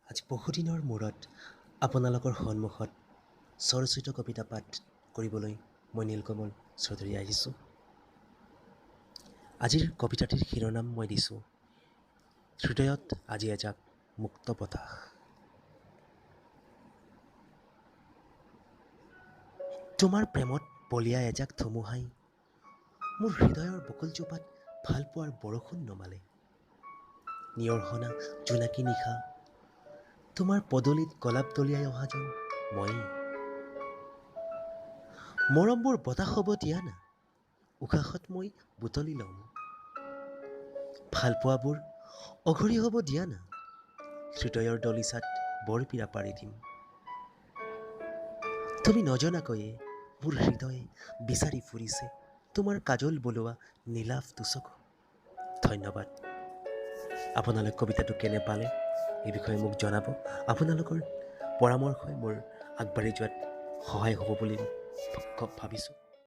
আজি বহুদিনৰ মূৰত আপোনালোকৰ সন্মুখত স্বৰচিত কবিতা পাঠ কৰিবলৈ মই নীলকমল চৌধুৰী আহিছোঁ। আজিৰ কবিতাটিৰ শিৰোনাম মই দিছোঁ হৃদয়ত আজি এজাক মুক্ত বতাহ। তোমাৰ প্ৰেমত বলিয়া এজাক ধুমুহাই মোৰ হৃদয়ৰ বকুলজোপাত ভালপোৱাৰ বৰষুণ নমালে। নিয়ৰসনা জোনাকী নিশা তোমাৰ পদূলিত গোলাপ দলিয়াই অহা যেন মই মৰমবোৰ বতাহ হ'ব দিয়া না, উশাহত মই বুটলি লম। ভালপোৱাবোৰ অঘৰী হ'ব দিয়া না, হৃদয়ৰ দলিচাত বৰপীৰা পাৰি দিম। তুমি নজনাকৈয়ে মোৰ হৃদয়ে বিচাৰি ফুৰিছে তোমাৰ কাজল বলোৱা নীলাভ দুচকু। ধন্যবাদ। আপোনালোক কবিতাটো কেনে পালে এই বিষয়ে মোক জনাব। আপোনালোকৰ পৰামৰ্শই মোৰ আগবাঢ়ি যোৱাত সহায় হ'ব বুলি ভাবিছোঁ।